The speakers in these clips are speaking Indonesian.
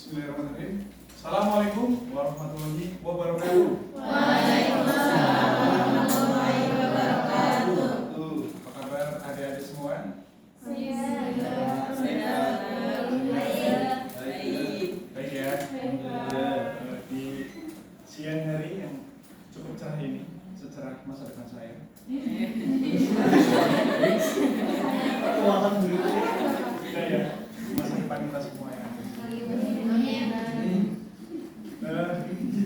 Bismillahirrahmanirrahim. Assalamualaikum warahmatullahi wabarakatuh. Waalaikumsalam warahmatullahi wabarakatuh. Apa kabar adik-adik semua? Baik ya. Di siang hari yang cukup cerah ini, secerah masa depan saya. Kita ya, masa depan kita semua ya.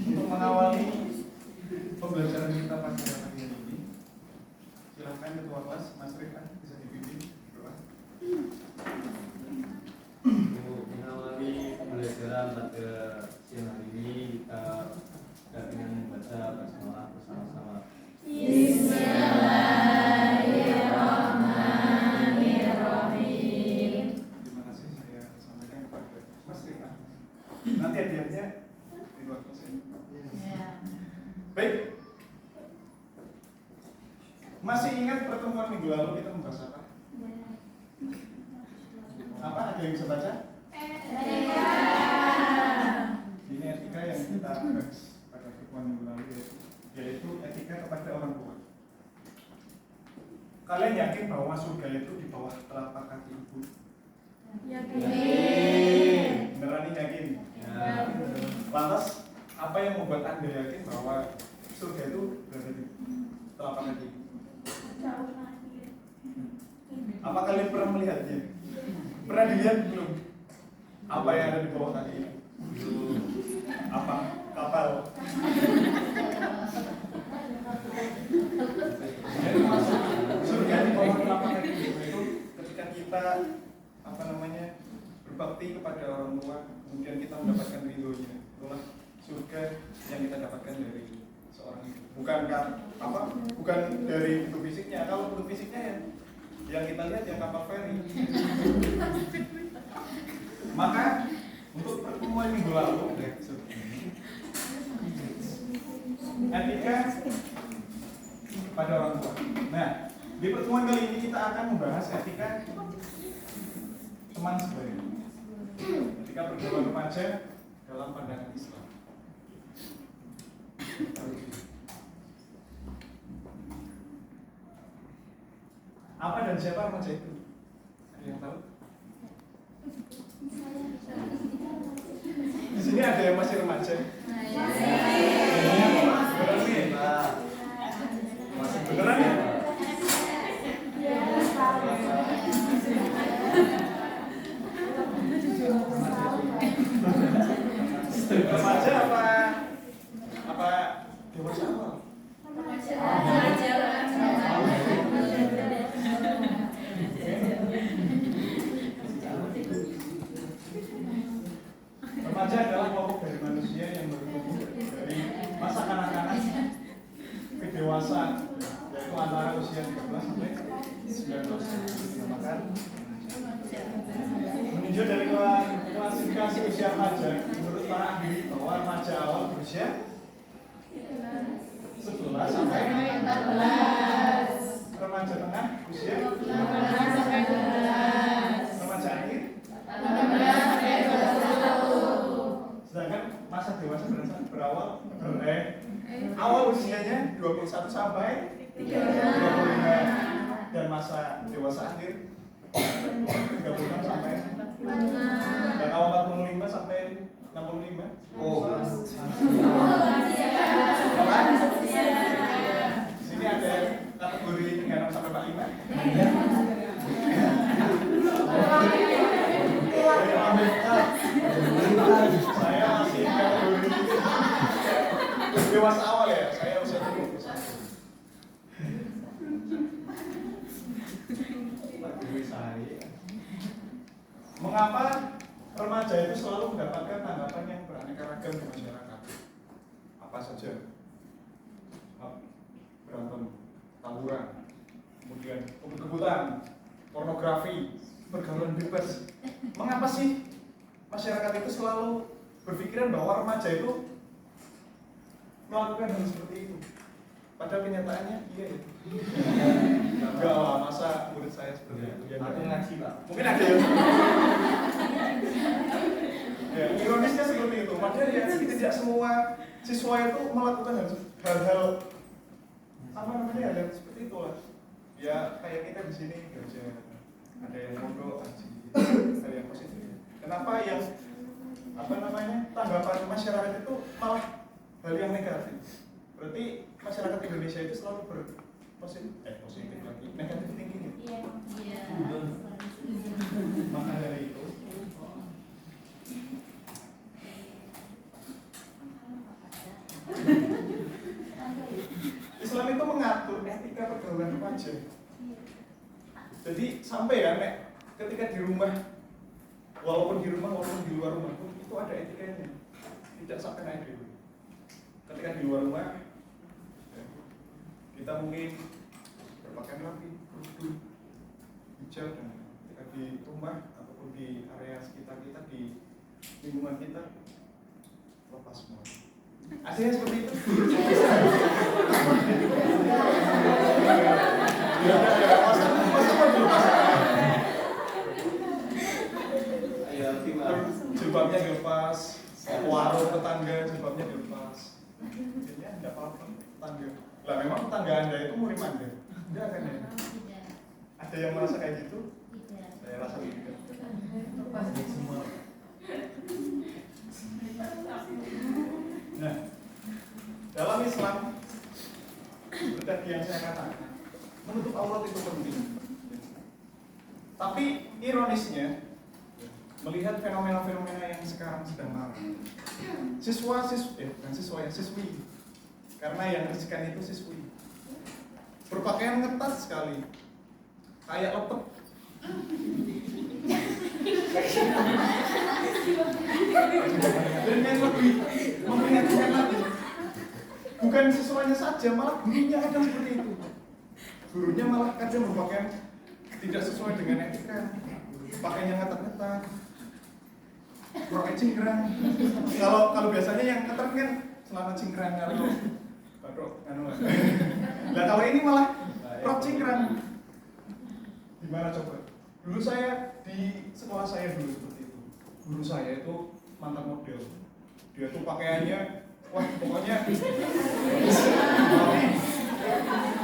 Untuk mengawali pembelajaran kita pada pagi hari ini, silahkan ketua kelas Mas Rifan bisa dipimpin doa. Untuk mengawali pembelajaran pada siang hari ini, kita dengan membaca basmalah bersama-sama. Bismillahirrahmanirrahim. Terima kasih saya sampaikan kepada Mas Rifan. Nanti hadiahnya di luar kelas ini. Baik. Masih ingat pertemuan minggu lalu kita membahas apa? Apa? Ada yang bisa baca? Ini etika yang kita bahas pada pertemuan minggu lalu, yaitu etika kepada orang tua. Kalian yakin bahwa surga itu di bawah telapak kaki ibu? Beneran yakin? Ya. Lantas, apa yang membuat Anda yakin bahwa surga itu berada di telapak kaki ibu? Apa kalian pernah melihatnya? Pernah dilihat belum? Apa yang ada di bawah kaki ibu? Apa? Kapal. Jadi masuk surga di bawah telapak kaki ibu itu ketika kita berbakti kepada orang tua, kemudian kita mendapatkan ridhonya. Itulah surga yang kita dapatkan dari seorang ibu. Bukan dari bentuk fisiknya. Kalau bentuk fisiknya yang kita lihat yang kapal feri. Maka untuk pertemuan minggu lalu, etika pada orang tua. Nah, di pertemuan kali ini kita akan membahas etika teman sebaya. Etika pergaulan remaja dalam pandangan Islam. Apa dan siapa remaja itu? Ada yang tahu? Di sini ada yang masih remaja. Beneran ya? Remaja apa dewasa awal? Remaja adalah kelompok dari manusia yang bertumbuh dari masa kanak-kanak ke dewasa, yaitu antara usia 13 sampai 19 tahun. Meninjau dari klasifikasi usia remaja, menurut para ahli bahwa remaja awal berusia 11 sampai 14, remaja tengah usia 15 sampai 12, remaja akhir 18 sampai 21. Sedangkan masa dewasa awal usianya 21 sampai 35, dan masa dewasa akhir 36 sampai dan awal 45 sampai 65. Sini ada kategori 36 sampai 45. Saya masih kategori dewasa awal ya. Saya usia 30. Mengapa remaja itu selalu mendapatkan tanggapan yang beraneka ragam di masyarakat? Apa saja? Berantem, tawuran, kemudian kebut-kebutan, pornografi, pergaulan bebas. Mengapa sih masyarakat itu selalu berpikiran bahwa remaja itu melakukan hal seperti itu? Padahal kenyataannya iya ya. Enggak lah, masa murid saya seperti itu. Aku ngaji, Pak. Mungkin ada yang ya, ironis tidak semua siswa itu melakukan hal-hal hal seperti itu lah. Ya kayak kita di sini belajar, ada yang mondok, hal yang positif. Kenapa yang tanggapan masyarakat itu malah hal yang negatif? Berarti masyarakat Indonesia itu selalu positif lagi, negatif thinking. Iya. Maka dari itu Islam itu mengatur etika pergaulan remaja. Jadi sampai ya, ketika di rumah, walaupun di luar rumah pun itu ada etikanya. Tidak sampai naik dulu. Ketika di luar rumah, kita mungkin berpakaian rapi, kerudung, hijab, dan ketika di rumah ataupun di area sekitar kita, di lingkungan kita, lepas semua. Ada yang seperti itu? Jilbabnya dilepas, warung tetangga jilbabnya dilepas. Jadinya tidak apa-apa tetangga. Lah memang tetangga Anda itu murim Anda? Tidak kan ya? Ada yang merasa kayak gitu? Tidak. Saya rasa tidak. Semua. Nah, dalam Islam seperti yang saya katakan, menutup aurat itu penting. Tapi ironisnya, melihat fenomena-fenomena yang sekarang sedang marak, siswi, karena yang riskan itu siswi, berpakaian ketat sekali, kayak lepet. Dan yang lebih memprihatinkan lagi, bukan siswanya saja, malah gurunya kadang seperti itu. Gurunya malah kadang berpakaian tidak sesuai dengan etika, pakainya ketat-ketat, pakai cingkrang. Kalau biasanya yang ketat kan celana cingkrang atau batrok anu. Nah kalau ini malah rok cingkrang. Gimana coba? Dulu saya di sekolah saya dulu seperti itu. Guru saya itu mantan model. Dia tuh pakaiannya, wah pokoknya.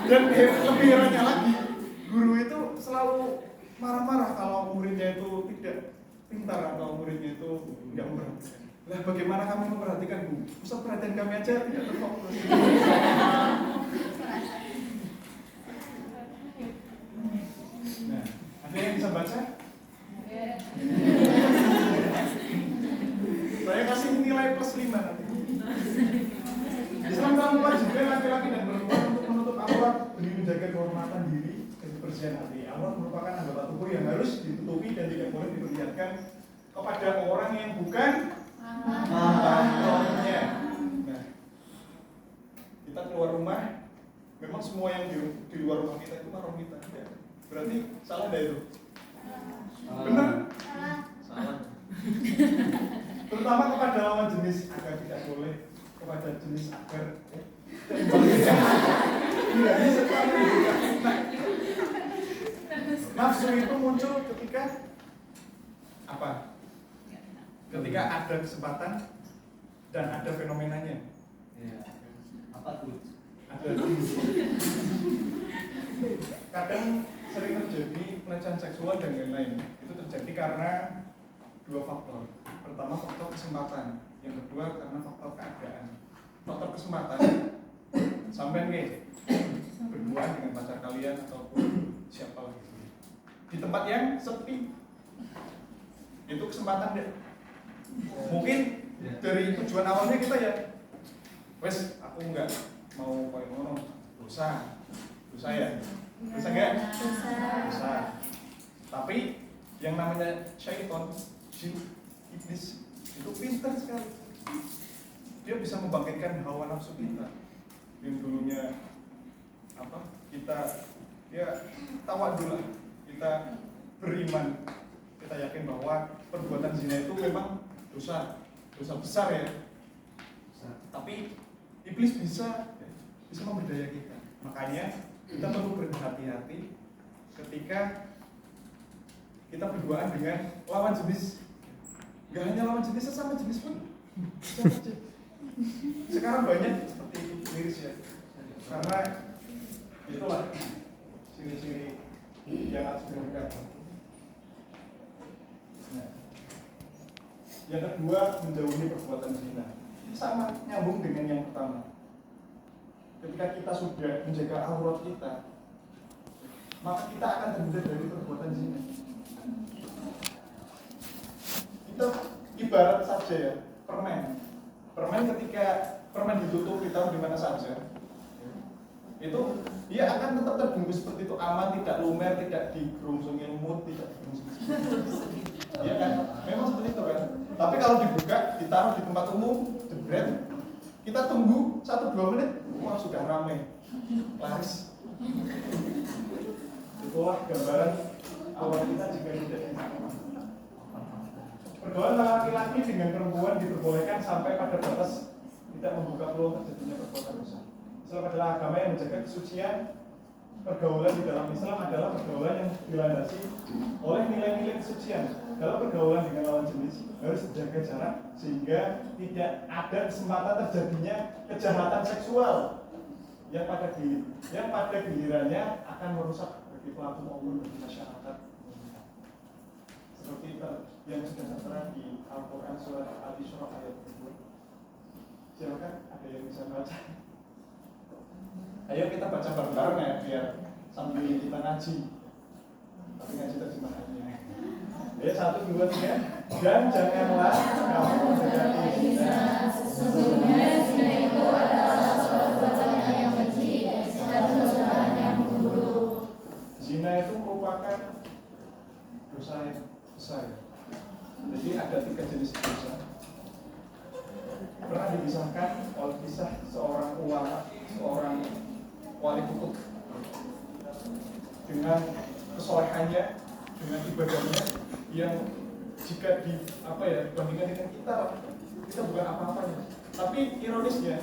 Dan lebih herannya lagi, guru itu selalu marah-marah kalau muridnya itu tidak pintar atau muridnya itu tidak memperhatikan. Lah bagaimana kami memperhatikan, Bu? Pusat perhatian kami aja tidak terfokus. Nah, ada yang bisa baca? Saya kasih nilai plus 5 nanti. Islam telah mewajibkan laki-laki dan perempuan untuk menutup aurat demi menjaga kehormatan diri dan kebersihan hati. Aurat merupakan anggota tubuh yang harus ditutupi dan tidak boleh diperlihatkan kepada orang yang bukan mahramnya. Nah, kita keluar rumah, memang semua yang di luar rumah kita itu mahram kita. Ya. Berarti salah dah itu? Benar? Salah. Terutama kepada lawan jenis agar tidak boleh, kepada jenis agar nafsu itu muncul ketika apa? Ketika ada kesempatan dan ada fenomenanya. Ya. Apa tuh? Ada. Kadang sering terjadi pelecehan seksual dan lain-lain. Itu terjadi karena dua faktor. Pertama faktor kesempatan, yang kedua karena faktor keadaan. Faktor kesempatan, sampai nih berduaan dengan pacar kalian ataupun siapa lagi di tempat yang sepi, itu kesempatan deh. Mungkin dari tujuan awalnya kita ya, wes aku nggak mau kayak ngono, dosa ya, dosa nggak? Dosa. Tapi yang namanya syaiton, jin, iblis itu pintar sekali. Dia bisa membangkitkan hawa nafsu kita yang dulunya apa? Kita ya tawadul, kita beriman, kita yakin bahwa perbuatan zina itu memang dosa besar ya. Tapi iblis bisa memberdaya kita. Makanya kita perlu berhati-hati ketika kita berduaan dengan lawan jenis. Gak hanya lawan jenis, sesama jenis pun. Sekarang banyak seperti miris ya, karena itulah ciri-ciri yang harus dilakukan. Nah, yang kedua, menjauhi perbuatan zina. Ini sama nyambung dengan yang pertama. Ketika kita sudah menjaga aurat kita, maka kita akan terhindar dari perbuatan zina. Itu ibarat saja ya, permen. Permen ketika permen ditutup ditaruh di mana saja, itu dia akan tetap terbungkus seperti itu, aman, tidak lumer, tidak digerungsungi lumut, tidak digerungsungi. Ya kan? Memang seperti itu kan. Tapi kalau dibuka, ditaruh di tempat umum, jebret, kita tunggu 1-2 menit, wah sudah ramai, laris. Itulah gambaran awal kita jika tidak dimakan. Pergaulan laki-laki dengan perempuan diperbolehkan sampai pada batas tidak membuka peluang terjadinya perbuatan dosa. Islam adalah agama yang menjaga kesucian. Pergaulan di dalam Islam adalah pergaulan yang dilandasi oleh nilai-nilai kesucian. Dalam pergaulan dengan lawan jenis harus jaga jarak sehingga tidak ada kesempatan terjadinya kejahatan seksual yang pada gilirannya akan merusak bagi pelaku maupun bagi masyarakat. Seperti yang sudah tertera di Al-Quran surat Al-Isra ayat 2. Silakan, ada yang bisa baca? Ayo kita baca bareng-bareng ya, biar sambil kita ngaji. Tapi ngaji terjemahannya. Ya, 1, 2, 3. Dan janganlah kamu mendekati zina. Sesungguhnya zina itu adalah perbuatan yang keji dan perbuatan yang buruk. Zina itu merupakan dosa yang besar. Jadi ada 3 jenis dosa. Pernah dibisahkan oleh kisah seorang ulama, seorang wali kutub dengan kesolehannya, dengan ibadahnya yang jika dibandingkan dengan kita bukan apa-apanya. Tapi ironisnya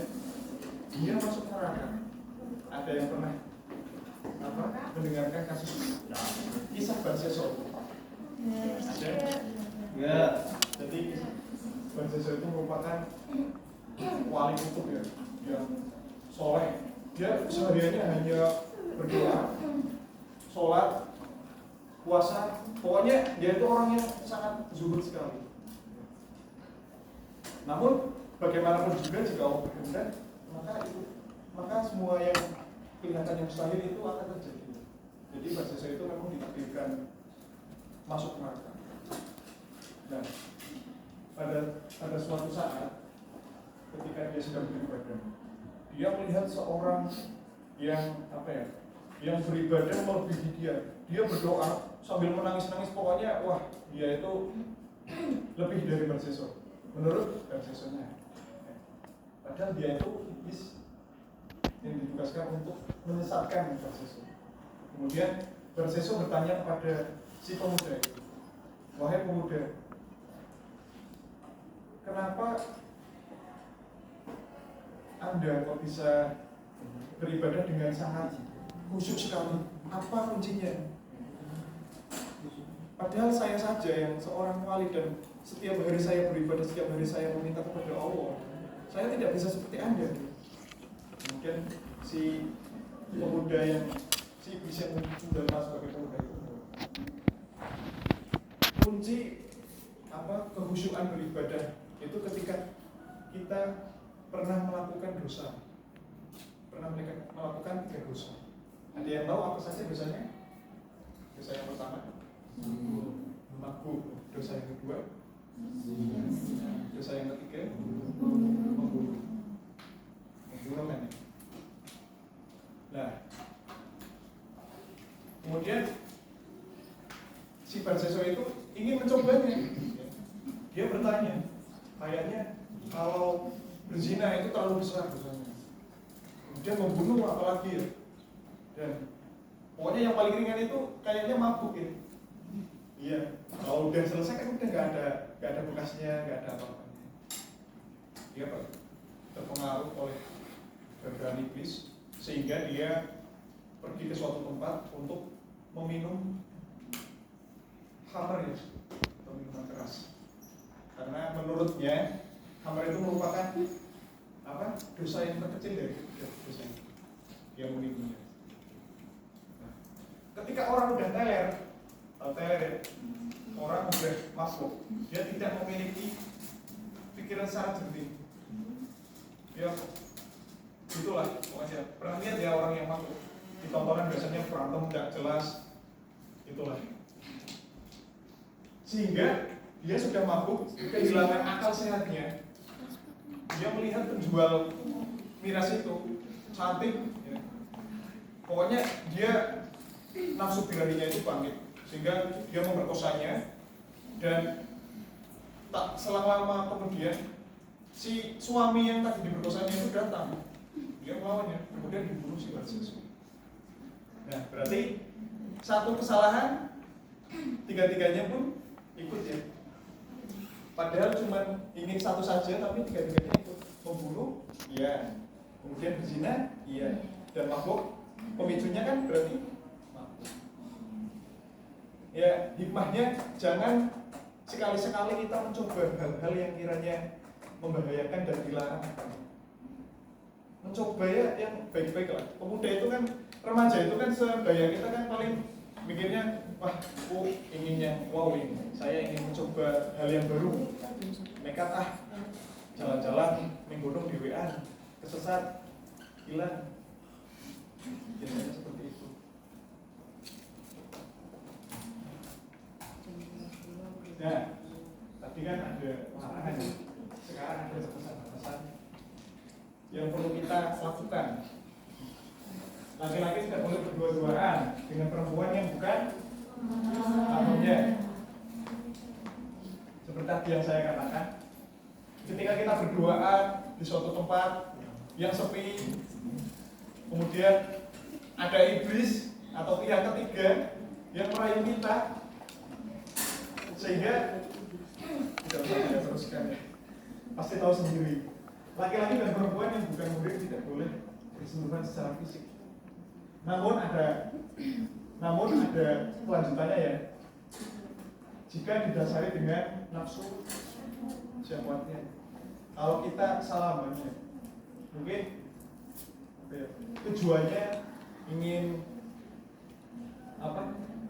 dia masuk neraka. Ada yang pernah mendengarkan kasus kisah Barseso? Ada? Ya. Jadi Barseso itu merupakan wali kutub ya, yang soleh. Dia sehariannya hanya berdoa, sholat, puasa. Pokoknya dia itu orang yang sangat zuhud sekali. Namun bagaimanapun juga jika Allah berkehendak, maka semua yang kelihatan yang mustahil itu akan terjadi. Jadi Barseso itu memang ditakdirkan masuk neraka. Nah, pada suatu saat ketika dia sedang beribadah, dia melihat seorang yang yang beribadah melebihi dia. Dia berdoa sambil menangis-nangis, pokoknya wah dia itu lebih dari Barseso menurut Barsesonya. Padahal dia itu iblis yang ditugaskan untuk menyesatkan Barseso. Kemudian Barseso bertanya kepada si pemuda itu, wahai pemuda, kenapa Anda kok bisa beribadah dengan sangat khusyuk sekali? Apa kuncinya? Padahal saya saja yang seorang wali dan setiap hari saya beribadah, setiap hari saya meminta kepada Allah, saya tidak bisa seperti Anda. Kemudian si pemuda yang bisa menjelma sebagai pemuda itu, kunci kehusyukan beribadah itu ketika kita pernah melakukan dosa, pernah melakukan 3 dosa. Ada yang tahu apa saja dosanya? Dosa yang pertama mabuk, dosa yang kedua dosa yang ketiga membunuh kan? Nah, kemudian si Barseso itu ingin mencobanya. Dia bertanya, kayaknya kalau berzina itu terlalu besar dosanya. Kemudian membunuh apalagi ya? Dan pokoknya yang paling ringan itu kayaknya mabuk ya. Iya, kalau udah selesai kan udah nggak ada bekasnya, nggak ada apa-apanya. Dia terpengaruh oleh godaan iblis sehingga dia pergi ke suatu tempat untuk meminum khamr ya, atau minuman keras. Karena menurutnya khamr itu merupakan dosa yang terkecil dari dosa yang mungkin punya. Nah, ketika orang udah teler ya, orang udah masuk, dia tidak memiliki pikiran secara jernih. Ya, itulah pokoknya. Pernah lihat ya orang yang masuk di tontonan biasanya berantem tidak jelas, itulah. Sehingga dia sudah mabuk, kehilangan akal sehatnya. Dia melihat penjual miras itu cantik, ya. Pokoknya dia nafsu birahinya itu bangkit, sehingga dia memerkosanya. Dan tak selang lama kemudian si suami yang tadi diperkosanya itu datang, dia melawannya, kemudian dibunuh si Barsius. Nah, berarti satu kesalahan tiga-tiganya pun ikut ya. Padahal cuma ingin satu saja, tapi tiga-tiganya ikut. Membunuh, iya. Kemudian berzina, iya. Dan mabuk, pemicunya kan berarti mabuk. Ya, hikmahnya jangan sekali-sekali kita mencoba hal-hal yang kiranya membahayakan dan dilarang. Mencoba ya yang baik-baik lah. Pemuda itu kan, remaja itu kan sebaya kita kan paling mikirnya, wah, aku inginnya, wow, saya ingin mencoba hal yang baru. Nekat jalan-jalan, menggunung di WA, kesesat, hilang. Biasanya seperti itu. Nah, tadi kan ada larangan, sekarang ada batasan-batasan yang perlu kita lakukan. Laki-laki tidak boleh berdua-duaan dengan perempuan yang bukan mahramnya. Seperti tadi yang saya katakan, ketika kita berduaan di suatu tempat yang sepi, kemudian ada iblis atau pihak ketiga yang merayu kita, sehingga tidak usah saya teruskan ya, pasti tahu sendiri. Laki-laki dan perempuan yang bukan murid tidak boleh bersentuhan secara fisik. Namun ada kelanjutannya ya. Jika didasari dengan nafsu syahwatnya. Kalau kita salaman ya, mungkin tujuannya ingin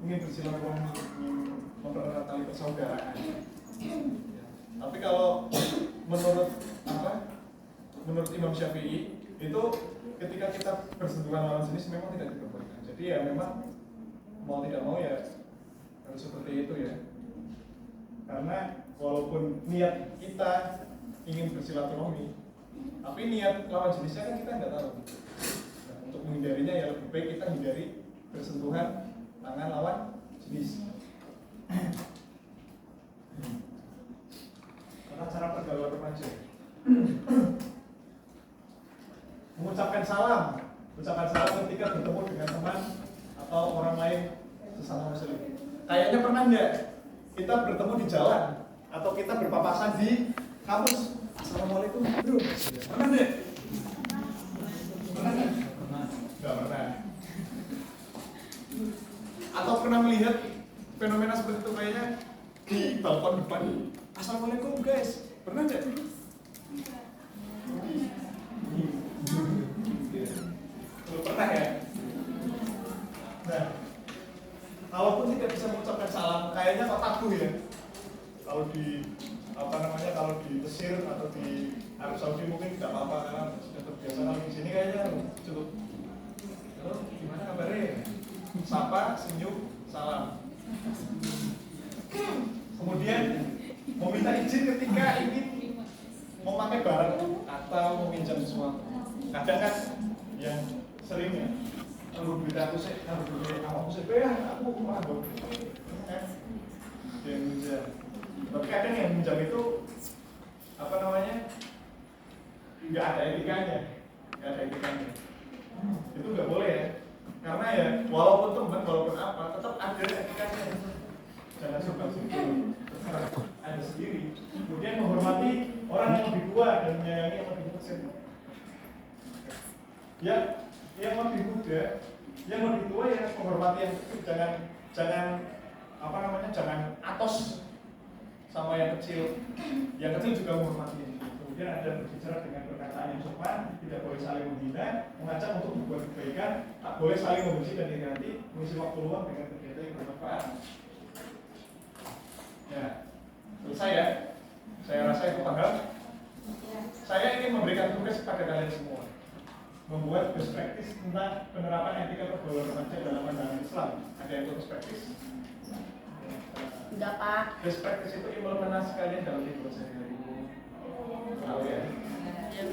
bersilaturahmi, ingin mempererat tali persaudaraan. Tapi kalau menurut Imam Syafi'i itu ketika kita bersentuhan lawan jenis memang tidak diperbolehkan. Jadi ya memang mau tidak mau ya harus seperti itu ya. Karena walaupun niat kita ingin bersilaturahmi, tapi niat lawan jenisnya kan kita nggak tahu. Nah, untuk menghindarinya ya lebih baik kita hindari bersentuhan tangan lawan jenis. Karena cara pergaulan remaja. Mengucapkan salam ketika bertemu dengan teman atau orang lain sesama muslim. Kayaknya pernah nggak kita bertemu di jalan atau kita berpapasan di kampus? Assalamualaikum bro. Pernah nggak? Pernah nggak? Nggak pernah. Atau pernah melihat fenomena seperti itu kayaknya di balkon depan? Assalamualaikum guys. Pernah nggak? Belum pernah ya? Nah, kalaupun tidak bisa mengucapkan salam, kayaknya kok tabu ya. Kalau di kalau di Mesir atau di Arab Saudi mungkin tidak apa-apa karena sudah terbiasa. Kalau di sini kayaknya cukup. Halo, gimana kabarnya? Sapa, senyum, salam. Kemudian meminta izin ketika ingin memakai barang atau meminjam sesuatu. Kadang kan yang seringnya kalau duit aku sih, kalau duit aku sih, aku malah bawa yang minjam. Tapi kadang yang minjam itu nggak ada etikanya, itu nggak boleh ya, karena ya walaupun teman, walaupun apa, tetap ada etikanya. Jangan suka-suka, ada sendiri. Kemudian menghormati orang yang lebih tua dan menyayangi yang lebih kecil. Ya, yang lebih muda, yang lebih tua ya menghormati yang kecil. Jangan atos sama yang kecil. Yang kecil juga menghormati. kemudian Anda berbicara dengan perkataan yang sopan, tidak boleh saling menghina, mengajak untuk membuat kebaikan, tak boleh saling membenci dan iri hati, mengisi waktu luang dengan kegiatan yang bermanfaat. Ya, selesai ya. Saya rasa itu paham. Saya ingin memberikan tugas kepada kalian semua, membuat best practice tentang penerapan etika pergaulan remaja dalam pandangan Islam. Ada yang best practice? Enggak, Pak. Best practice itu implementasi kalian dalam hidup sehari-hari. Tahu ya?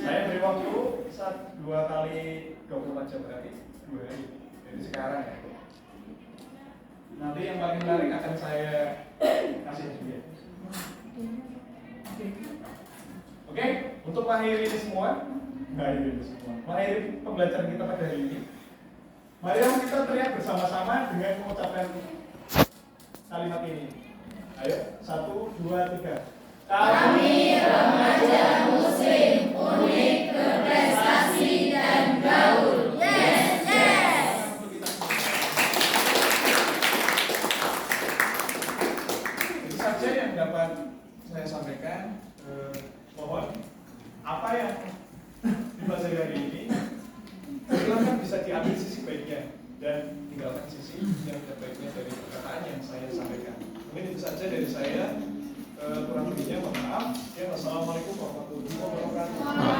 Saya beri waktu 2 kali 24 jam berarti 2 hari. Jadi sekarang ya. Nanti yang paling menarik akan saya kasih juga. Oke, untuk mengakhiri ini semua, mengakhiri pembelajaran kita pada hari ini. Mari kita teriak bersama-sama dengan mengucapkan kalimat ini. Ayo, 1, 2, 3. Kami remaja Muslim unik, berprestasi dan gaul. Yes, yes. Itu saja yang dapat saya sampaikan. Mohon apa yang dibahas hari ini silakan bisa diambil sisi baiknya dan tinggalkan sisi yang tidak baiknya dari perkataan yang saya sampaikan. Mungkin itu saja dari saya. Kurang lebihnya mohon maaf. Wassalamualaikum warahmatullahi wabarakatuh.